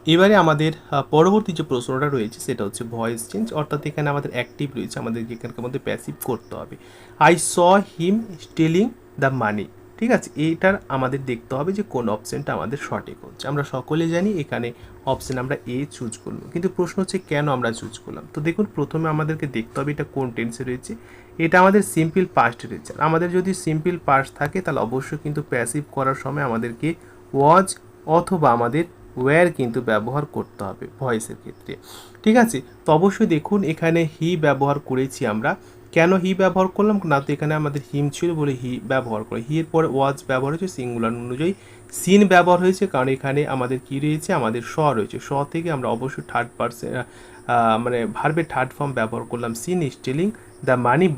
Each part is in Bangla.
এবারে আমাদের পরবর্তী যে প্রশ্নটা রয়েছে সেটা হচ্ছে ভয়েস চেঞ্জ, অর্থাৎ এখানে আমাদের অ্যাক্টিভ রয়েছে, আমাদেরকে এখানকার মধ্যে প্যাসিভ করতে হবে। I saw him stealing the মানি। ঠিক আছে, এইটার আমাদের দেখতে হবে যে কোন অপশানটা আমাদের সঠিক হচ্ছে। আমরা সকলে জানি এখানে অপশান আমরা এ চুজ করলাম, কিন্তু প্রশ্ন হচ্ছে কেন আমরা চুজ করলাম। তো দেখুন, প্রথমে আমাদেরকে দেখতে হবে এটা কোন টেন্সে রয়েছে। এটা আমাদের সিম্পল পাস্ট রয়েছে। আর আমাদের যদি সিম্পল পাস্ট থাকে তাহলে অবশ্যই কিন্তু প্যাসিভ করার সময় আমাদেরকে ওয়াজ অথবা আমাদের ওয়্যার কিন্তু ব্যবহার করতে হবে ভয়েসের ক্ষেত্রে। ঠিক আছে, তো অবশ্যই দেখুন এখানে হি ব্যবহার করেছি আমরা। কেন হি ব্যবহার করলাম না, তো এখানে আমাদের হিম ছিল বলে হি ব্যবহার করে। হি এর পরে ওয়াজ ব্যবহার হয়েছে সিঙ্গুলার অনুযায়ী। সিন ব্যবহার হয়েছে কারণ এখানে আমাদের কি রয়েছে, আমাদের স রয়েছে। স থেকে আমরা অবশ্যই থার্ড পার্সন মানে ভার্বের থার্ড ফর্ম ব্যবহার করলাম seen stealing the money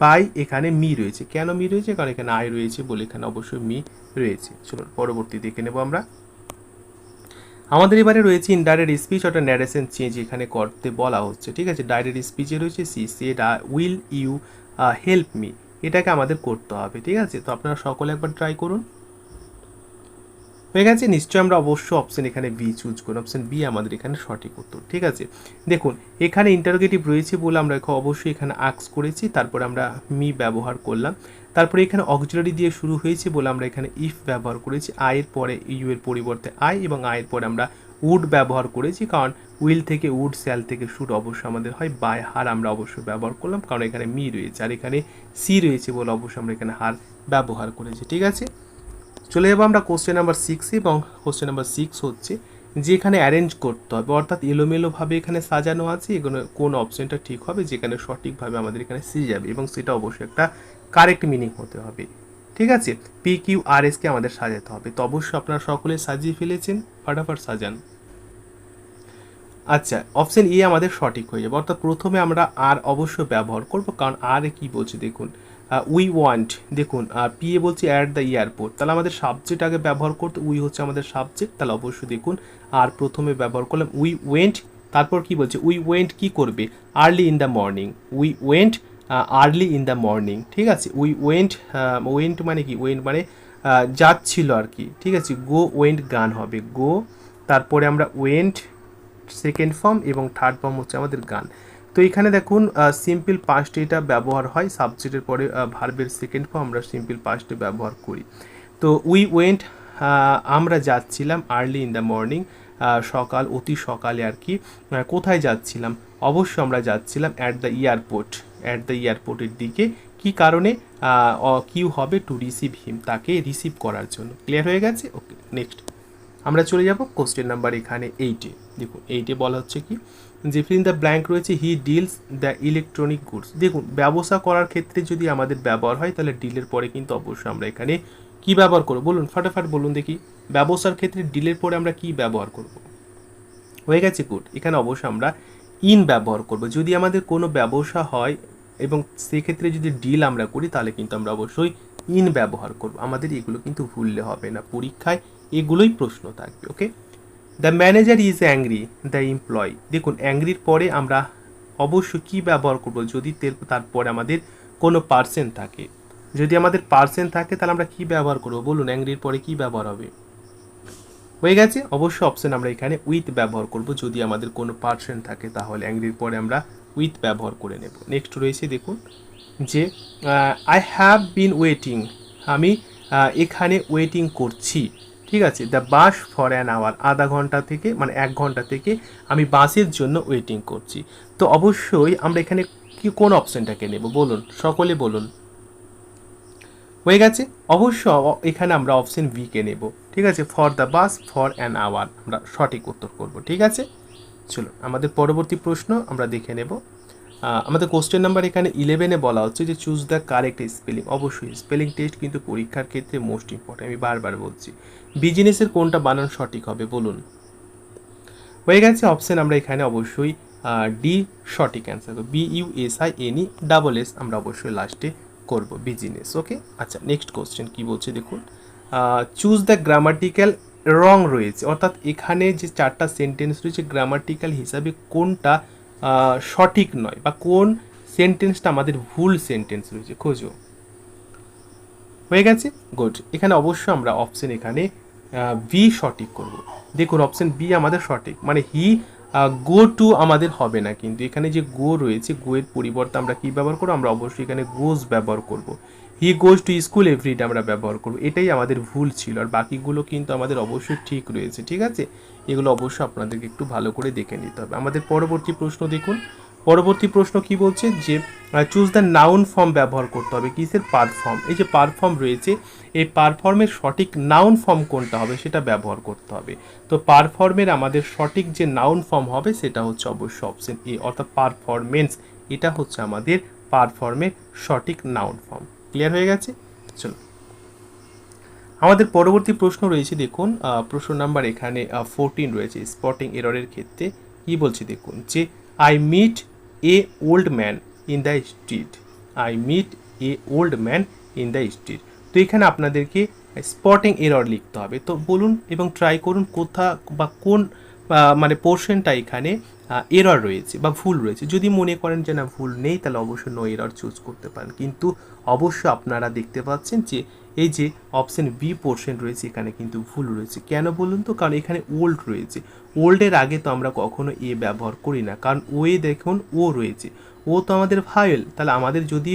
by এখানে মি রয়েছে। কেন মি রয়েছে, কারণ এখানে আই রয়েছে বলে এখানে অবশ্যই মি রয়েছে। চলুন পরবর্তী দেখে নেব আমরা। আমাদের এবারে রয়েছে ইনডাইরেক্ট স্পিচ অর্থাৎ ন্যারেশন চেঞ্জ এখানে করতে বলা হচ্ছে। ঠিক আছে, ডাইরেক্ট স্পিচে রয়েছে she said will you help me, এটাকে আমাদের করতে হবে। ঠিক আছে, তো আপনারা সকলে একবার ট্রাই করুন। হয়ে গেছে নিশ্চয়ই, আমরা অবশ্যই অপশন এখানে বি চুজ করুন। অপশন বি আমাদের এখানে সঠিক উত্তর। ঠিক আছে, দেখুন এখানে ইন্টারোগেটিভ রয়েছে বলে আমরা অবশ্যই এখানে আক্স করেছি, তারপরে আমরা মি ব্যবহার করলাম। তারপরে এখানে অক্সিলারি দিয়ে শুরু হয়েছে বলে আমরা এখানে ইফ ব্যবহার করেছি। আয়ের পরে ইউ এর পরিবর্তে আই, এবং আয়ের পরে আমরা উড ব্যবহার করেছি, কারণ উইল থেকে উড, স্যাল থেকে শুড অবশ্যই আমাদের হয় বাই। হার আমরা অবশ্যই ব্যবহার করলাম কারণ এখানে মি রয়েছে, আর এখানে সি রয়েছে বলে অবশ্যই আমরা এখানে হার ব্যবহার করেছি। ঠিক আছে, চলে যাবো আমরা কোশ্চেন নাম্বার 6, এবং কোশ্চেন নাম্বার 6 হচ্ছে যে এখানে অ্যারেঞ্জ করতে হবে, অর্থাৎ এলোমেলোভাবে এখানে সাজানো আছে, এগুলো কোন অপশনটা ঠিক হবে যেখানে সঠিকভাবে আমাদের এখানে সি যাবে, এবং সেটা অবশ্যই একটা কারেক্ট মিনিং হতে হবে। ঠিক আছে, পি কিউ আর এসকে আমাদের সাজাতে হবে। তো অবশ্যই আপনারা সকলে সাজিয়ে ফেলেছেন, ফাটাফাট সাজান। আচ্ছা, অপশন এ আমাদের সঠিক হয়ে যাবে, অর্থাৎ প্রথমে আমরা আর অবশ্যই ব্যবহার করব, কারণ আর কি বলছে দেখুন, উই ওয়ান্ট। দেখুন পি এ বলছি অ্যাট দ্য এয়ারপোর্ট, তাহলে আমাদের সাবজেক্ট আগে ব্যবহার করতে, উই হচ্ছে আমাদের সাবজেক্ট, তাহলে অবশ্যই দেখুন আর প্রথমে ব্যবহার করলাম উই ওয়েন্ট। তারপর কি বলছে, উই ওয়েন্ট কি করবে, early in the morning. We went early in the morning. ঠিক আছে, উই ওয়েন্ট, ওয়েন্ট মানে কি, ওয়েন্ট মানে যাচ্ছিল আর কি। ঠিক আছে, গো ওয়েন্ট গান হবে গো, তারপরে আমরা ওয়েন্ট সেকেন্ড ফর্ম, এবং থার্ড ফর্ম হচ্ছে আমাদের গান। তো এখানে দেখুন সিম্পল পাস্ট এটা ব্যবহার হয়, সাবজেক্টের পরে ভার্বের সেকেন্ড ফর্ম আমরা সিম্পল পাস্টে ব্যবহার করি। তো উই ওয়েন্ট আমরা যাচ্ছিলাম, আর্লি ইন দ্য মর্নিং সকাল, অতি সকালে আর কি। কোথায় যাচ্ছিলাম, অবশ্যই আমরা যাচ্ছিলাম at the airport, at the এয়ারপোর্টের দিকে। কি কারণে, কিউ হবে টু রিসিভ হিম, তাকে রিসিভ করার জন্য। ক্লিয়ার হয়ে গেছে? ওকে, নেক্সট আমরা চলে যাব কোশ্চেন নাম্বার এখানে 8-এ। দেখুন 8-এ বলা হচ্ছে কি, যে ফিল ইন দ্য ব্ল্যাঙ্ক রয়েছে he deals the electronic goods. দেখুন ব্যবসা করার ক্ষেত্রে যদি আমাদের ব্যবহার হয় তাহলে ডিলের পরে কিন্তু অবশ্যই আমরা এখানে কি ব্যবহার করব, বলুন ফাটাফাট বলুন দেখি। ব্যবসার ক্ষেত্রে ডিলের পরে আমরা কি ব্যবহার করব? হয়ে গেছে, গুড। এখানে অবশ্যই আমরা ইন ব্যবহার করব। যদি আমাদের কোনো ব্যবসা হয় এবং সেক্ষেত্রে যদি ডিল আমরা করি তাহলে কিন্তু আমরা অবশ্যই ইন ব্যবহার করব। আমাদের এগুলো কিন্তু ভুললে হবে না, পরীক্ষায় এগুলোই প্রশ্ন থাকবে। Okay, the manager is angry the employee. দেখুন অ্যাংরির পরে আমরা অবশ্যই কী ব্যবহার করব, যদি তারপরে আমাদের কোনো পার্সেন্ট থাকে। যদি আমাদের পার্সেন্ট থাকে তাহলে আমরা কী ব্যবহার করব, বলুন অ্যাংরির পরে কী ব্যবহার হবে? হয়ে গেছে, অবশ্যই অপশন আমরা এখানে উইথ ব্যবহার করব। যদি আমাদের কোনো পার্সেন্ট থাকে তাহলে অ্যাংরির পরে আমরা উইথ ব্যবহার করে নেব। নেক্সট রয়েছে দেখুন যে আই হ্যাভ বিন ওয়েটিং, আমি এখানে ওয়েটিং করছি। ঠিক আছে, the bus for an hour, আধা ঘন্টা থেকে মানে 1 ঘন্টা থেকে আমি বাসের জন্য ওয়েটিং করছি। তো অবশ্যই আমরা এখানে কি কোন অপশনটাকে নেব, বলুন সকলে বলুন। হয়ে গেছে, অবশ্য এখানে আমরা অপশন বি কে নেব। ঠিক আছে, for the bus for an hour আমরা সঠিক উত্তর করব। ঠিক আছে, চলো আমাদের পরবর্তী প্রশ্ন আমরা দেখে নেব। আমাদের কোশ্চেন নাম্বার এখানে 11-এ বলা হচ্ছে যে চুজ দ্য কারেক্ট স্পেলিং। অবশ্যই স্পেলিং টেস্ট কিন্তু পরীক্ষার ক্ষেত্রে মোস্ট ইম্পর্টেন্ট, আমি বারবার বলছি। বিজনেসের কোনটা বানান সঠিক হবে, বলুন। হয়ে গেছে, অপশন আমরা এখানে অবশ্যই ডি সঠিক অ্যান্সার, BUSINE আমরা অবশ্যই লাস্টে করব বিজনেস। ওকে, আচ্ছা নেক্সট কোশ্চেন কি বলছে দেখুন, চুজ দ্য গ্রামাটিক্যাল রং রয়েছে, অর্থাৎ এখানে যে 4টা সেন্টেন্স রয়েছে গ্রামাটিক্যাল হিসাবে কোনটা সঠিক নয়, বা কোন সেন্টেন্সটা আমাদের ভুল সেন্টেন্স রয়েছে খোঁজো। হয়ে গেছে, গুড। এখানে অবশ্যই আমরা অপশন এখানে বি সঠিক করব। দেখুন অপশন বি আমাদের সঠিক, মানে হি গো টু আমাদের হবে না, কিন্তু এখানে যে গো রয়েছে, গো এর পরিবর্তে আমরা কি ব্যবহার করবো, আমরা অবশ্যই এখানে গোজ ব্যবহার করব। হি গোজ টু স্কুল এভরিডে আমরা ব্যবহার করব, এটাই আমাদের ভুল ছিল। আর বাকিগুলো কিন্তু আমাদের অবশ্যই ঠিক রয়েছে, ঠিক আছে। এগুলো অবশ্যই আপনাদেরকে একটু ভালো করে দেখে নিতে হবে। আমাদের পরবর্তী প্রশ্ন দেখুন, পরবর্তী প্রশ্ন কি বলছে যে চুজ দ্য নাউন ফর্ম ব্যবহার করতে হবে কিসের, পারফর্ম। এই যে পারফর্ম রয়েছে, এই পারফর্মের সঠিক নাউন ফর্ম কোনটা হবে সেটা ব্যবহার করতে হবে। তো পারফর্মের আমাদের সঠিক যে নাউন ফর্ম হবে সেটা হচ্ছে অবশ্যই অপশন এ, অর্থাৎ পারফরমেন্স। এটা হচ্ছে আমাদের পারফর্মের সঠিক নাউন ফর্ম। ক্লিয়ার হয়ে গেছে? চলো আমাদের পরবর্তী প্রশ্ন রয়েছে, দেখুন প্রশ্ন নাম্বার এখানে 14 রয়েছে স্পটিং এররের ক্ষেত্রে। কি বলছে দেখুন যে I meet a old man in the street, I meet a old man in the street. তো এখানে আপনাদেরকে স্পটিং এরর লিখতে হবে। তো বলুন এবং ট্রাই করুন কোথা বা কোন মানে পোর্শনটা এখানে এরর রয়েছে বা ভুল রয়েছে। যদি মনে করেন যে না ভুল নেই, তাহলে অবশ্যই নো এরর চুজ করতে পারেন, কিন্তু অবশ্যই আপনারা দেখতে পাচ্ছেন যে এই যে অপশন বি পোর্শন রয়েছে এখানে কিন্তু ভুল রয়েছে। কেন বলুন তো, কারণ এখানে ওল্ড রয়েছে, ওল্ডের আগে তো আমরা কখনো এ ব্যবহার করি না, কারণ ওয়ে দেখুন ও রয়েছে, ও তো আমাদের ভায়োল, তাহলে আমাদের যদি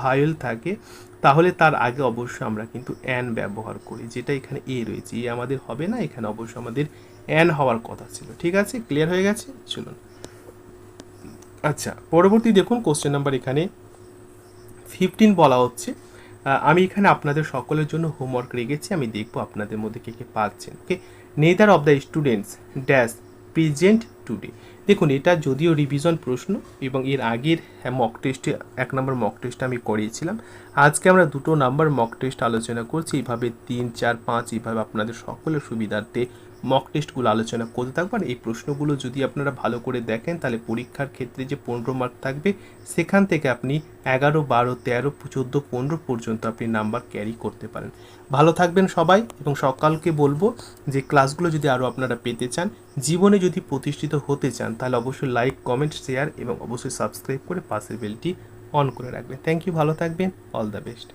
ভায়োল থাকে তাহলে তার আগে অবশ্যই আমরা কিন্তু অ্যান ব্যবহার করি, যেটা এখানে এ রয়েছে, এ আমাদের হবে না, এখানে অবশ্যই আমাদের অ্যান হওয়ার কথা ছিল। ঠিক আছে, ক্লিয়ার হয়ে গেছে? চলুন আচ্ছা পরবর্তী দেখুন কোশ্চেন নাম্বার এখানে 15 বলা হচ্ছে। আমি এখানে আপনাদের সকলের জন্য হোমওয়ার্ক রেখেছি, আমি দেখবো আপনাদের মধ্যে কে কে পাচ্ছেন। Okay, neither of the students dash present today. দেখুন এটা যদিও রিভিশন প্রশ্ন এবং এর আগের মক টেস্টে 1 নম্বর মক টেস্ট আমি করিয়েছিলাম। আজকে আমরা 2 নাম্বার মক টেস্ট আলোচনা করছি, এইভাবে 3, 4, 5 এইভাবে আপনাদের সকলের সুবিধার্থে মক টেস্টগুলো আলোচনা করতে থাকবেন। এই প্রশ্নগুলো যদি আপনারা ভালো করে দেখেন তাহলে পরীক্ষার ক্ষেত্রে যে 15 মার্ক থাকবে সেখান থেকে আপনি 11, 12, 13, 14, 15 পর্যন্ত আপনি নাম্বার ক্যারি করতে পারেন। ভালো থাকবেন সবাই, এবং সকালকে বলবো যে ক্লাসগুলো যদি আরও আপনারা পেতে চান, জীবনে যদি প্রতিষ্ঠিত হতে চান, তাহলে অবশ্যই লাইক, কমেন্ট, শেয়ার এবং অবশ্যই সাবস্ক্রাইব করে পাশের বেলটি অন করে রাখবেন। থ্যাংক ইউ, ভালো থাকবেন, অল দ্য বেস্ট।